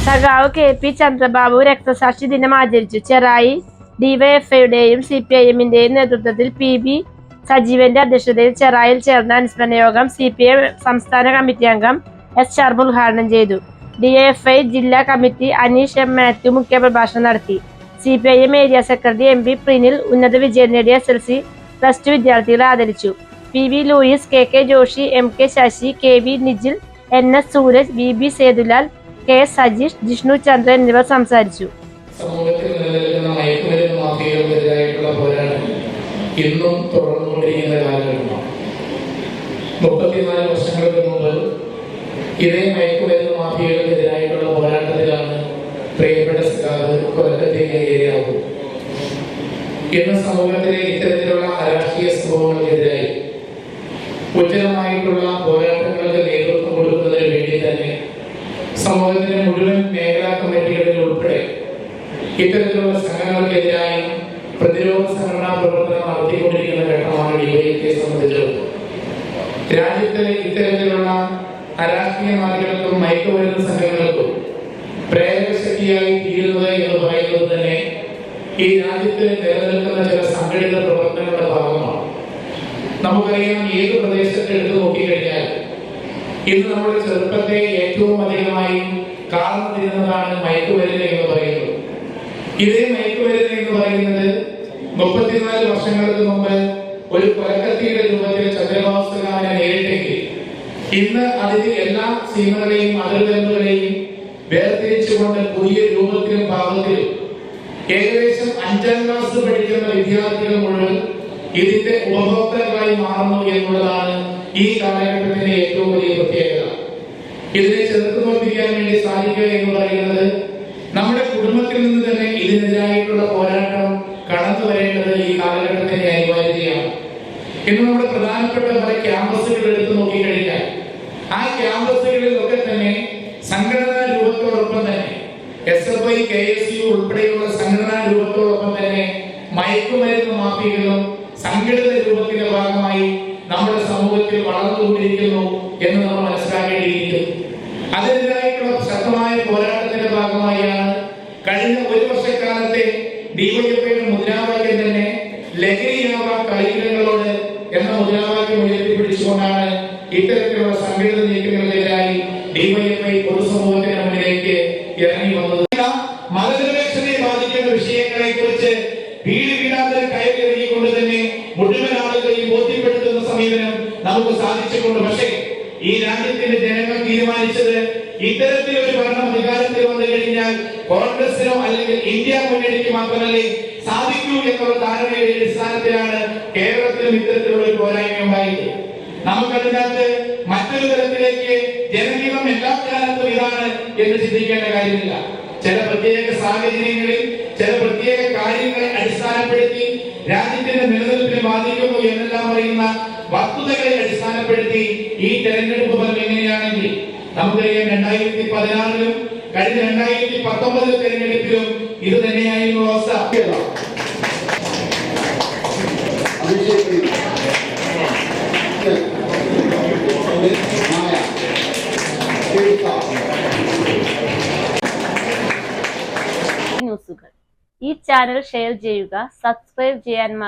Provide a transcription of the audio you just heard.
സഖാവ് കെ.പി. ചന്ദ്രബാബു രക്തസാക്ഷി ദിനം ആചരിച്ചു. ചെറായി ഡിവൈഎഫ്ഐയുടെയും സിപിഐഎമ്മിന്റെയും നേതൃത്വത്തിൽ പി.ബി. സജീവന്റെ അധ്യക്ഷതയിൽ ചെറായിൽ ചേർന്ന അനുസ്മരണ യോഗം സിപിഐ സംസ്ഥാന കമ്മിറ്റി അംഗം എസ്. ഷർബു ഉദ്ഘാടനം ചെയ്തു. ഡിവൈഎഫ്ഐ ജില്ലാ കമ്മിറ്റി അനീഷ് എം. മാത്യു മുഖ്യപ്രഭാഷണം നടത്തി. CPIM area secretary M. P. Prinil ഉന്നത വിജയം നേടിയ SSLC, പ്ലസ് 2 വിദ്യാർത്ഥികളെ ആദരിച്ചു. P V. Louis, K. Joshi, M. K. Sasi, K V. Nijil, N.S. Sooraj, V B. Sethulal, K. Sajeesh, Jishnu Chandran എന്നിവർ സംസാരിച്ചു. സമൂഹത്തിൽ നിലനിൽക്കുന്ന മയക്കുമരുന്ന് മാഫിയകൾക്കെതിരായിട്ടുള്ള പോരാട്ടം ഇന്നും തുടർന്നുകൊണ്ടിരിക്കുന്ന കാലഘട്ടമാണ്. 34 വർഷങ്ങൾക്ക് മുമ്പ് ഇതേ മയക്കുമരുന്ന് മാഫിയകൾക്കെതിരായിട്ടുള്ള പോരാട്ടത്തിലാണ് പ്രിയപ്പെട്ട സഖാവ് കൊലക്കത്തേക്ക് ഇരയാകുന്നത്. ഇന്ന് സമൂഹത്തിലെ ഇത്തരത്തിലുള്ള അരാഷ്ട്രീയ സംഭവങ്ങൾക്കെതിരായി ഉജ്ജ്വലമായിട്ടുള്ള പോരാട്ടങ്ങൾക്ക് നേതൃത്വം കൊടുക്കുന്നതിന് വേണ്ടി തന്നെ സമൂഹത്തിന്റെ മുഴുവൻ മേഖലാ കമ്മിറ്റികളിൽ ഉൾപ്പെടെ ഇത്തരത്തിലുള്ള സംഘടനകൾക്കെതിരായി പ്രതിരോധ സംഘടനാ പ്രവർത്തനം നടത്തിക്കൊണ്ടിരിക്കുന്ന ഘട്ടമാണ് ഡിവൈഎഫ്ഐയെ സംബന്ധിച്ചിടത്തോളം. രാജ്യത്ത് ഇത്തരത്തിലുള്ള അരാഷ്ട്രീയവാദികൾക്കും മയക്കുമരുന്ന് സംഘടനകൾക്കും പ്രേരകശക്തിയായി തീരുന്നത് എന്ന് പറയുന്നത് തന്നെ ഈ രാജ്യത്ത് നിലനിൽക്കുന്ന ചില സംഘടിത പ്രവർത്തനങ്ങളുടെ ഭാഗമാണ്. നമുക്കറിയാം, ഏത് പ്രദേശത്ത് എടുത്തു നോക്കിക്കഴിഞ്ഞാൽ ഇന്ന് നമ്മുടെ ചെറുപ്പത്തെ ഏറ്റവും അധികമായി കാർന്നു തിരുന്നതാണ് മയക്കുമരുന്ന് എന്ന് പറയുന്നത്. ഇതേ മയക്കുമരുന്ന് എന്ന് പറയുന്നത് 34 വർഷങ്ങൾക്ക് മുമ്പ് ഒരു കൊലക്കത്തിയുടെ രൂപത്തിൽ ചന്ദ്രബാബു സഖാവിനെ നേരിട്ടെങ്കിൽ ഇന്ന് അതിന്റെ എല്ലാ സീമകളെയും അതിർവരമ്പുകളെയും വേർതിരിച്ചുകൊണ്ട് പുതിയ രൂപത്തിലും ഭാവത്തിലും ഏകദേശം 5ാം ക്ലാസ് പഠിക്കുന്ന വിദ്യാർത്ഥികൾ മുഴുവൻ ഇതിന്റെ ഉപഭോക്താക്കളായി മാറുന്നു എന്നുള്ളതാണ് ഈ കാലഘട്ടത്തിന്റെ ഏറ്റവും വലിയ പ്രത്യേകത. ഇതിനെ ചെറുത്തു തോൽപ്പിക്കാൻ വേണ്ടി സാധിക്കുക എന്ന് പറയുന്നത് നമ്മുടെ കുടുംബത്തിൽ നിന്ന് തന്നെ ഇതിനെതിരായിട്ടുള്ള പോരാട്ടം കടന്നു വരേണ്ടത് ഈ കാലഘട്ടത്തിന്റെ അനിവാര്യതയാണ്. ഇന്ന് നമ്മുടെ പ്രധാനപ്പെട്ട പല ക്യാമ്പസുകൾ എടുത്തു നോക്കിക്കഴിഞ്ഞാൽ ആ ക്യാമ്പസുകളിലൊക്കെ തന്നെ സംഘടനാ രൂപത്തോടൊപ്പം തന്നെ SFI, KSU ഉൾപ്പെടെയുള്ള സംഘടനാ രൂപത്തോടൊപ്പം തന്നെ മയക്കുമരുന്ന് മാഫിയകളും സംഘടിത രൂപത്തിന്റെ ഭാഗമായി നമ്മുടെ സമൂഹത്തിൽ വളർന്നുകൊണ്ടിരിക്കുന്നു എന്ന് നമ്മൾ മനസ്സിലാക്കേണ്ടിയിരിക്കുന്നു. അതിനെതിരായിട്ടുള്ള ശക്തമായ പോരാട്ടത്തിന്റെ ഭാഗമായാണ് കഴിഞ്ഞ 1 വർഷക്കാലത്തെ ഡിവൈഎഫ്ഐയുടെ മുദ്രാവാക്യം തന്നെ ലഹരിയാവാം കളിയിടങ്ങളോട് എന്ന മുദ്രാവാക്യം ഉയർത്തിപ്പിടിച്ചുകൊണ്ടാണ് ഇത്തരത്തിലുള്ള സംഘടിത നീക്കങ്ങൾക്കെതിരായി ഡിവൈഎഫ്ഐ പൊതുസമൂഹത്തിന് മുന്നിലേക്ക് ഇറങ്ങി വന്നത്. മതനിരപേക്ഷതയെ ബാധിക്കുന്ന വിഷയങ്ങളെ കുറിച്ച് വീടാന്തരം കയറിയിറങ്ങിക്കൊണ്ട് തന്നെ മുഴുവൻ ആളുകളെയും ബോധ്യപ്പെടുത്തുന്ന സമീപനം നമുക്ക് സാധിച്ചിട്ടുണ്ട്. പക്ഷേ ഈ രാജ്യത്തിന്റെ ജനങ്ങൾ തീരുമാനിച്ചത് ഇത്തരത്തിലൊരു ഭരണം അധികാരത്തിൽ വന്നു കഴിഞ്ഞാൽ കോൺഗ്രസിനോ അല്ലെങ്കിൽ ഇന്ത്യ മുന്നണിക്ക് മാത്രമല്ലേ സാധിക്കൂ എന്നുള്ള ധാരണയുടെ അടിസ്ഥാനത്തിലാണ് കേരളത്തിലും ഇത്തരത്തിലുള്ള ഒരു പോരായ്മ ഉണ്ടായത്. നമുക്കതിനകത്ത് മറ്റൊരു തരത്തിലേക്ക് ജനജീവൻ എല്ലാ കാലത്തും ഇതാണ് എന്ന് ചിന്തിക്കേണ്ട കാര്യമില്ല. ചില പ്രത്യേക സാഹചര്യങ്ങളിൽ ചില പ്രത്യേക കാര്യങ്ങളെ അടിസ്ഥാനപ്പെടുത്തി രാജ്യത്തിന്റെ നിലനിൽപ്പിനെ ബാധിക്കുന്നു എന്നെല്ലാം പറയുന്ന വസ്തുതകളെ അടിസ്ഥാനപ്പെടുത്തി ഈ തെരഞ്ഞെടുപ്പ് ഫലം എങ്ങനെയാണെങ്കിൽ നമുക്കറിയാം, 2016-ലും കഴിഞ്ഞ 2019 തെരഞ്ഞെടുപ്പിലും ഇത് തന്നെയായിരുന്നു അവസ്ഥ. ന്യൂസുകൾ ഈ ചാനൽ ഷെയർ ചെയ്യുക, സബ്സ്ക്രൈബ് ചെയ്യാൻ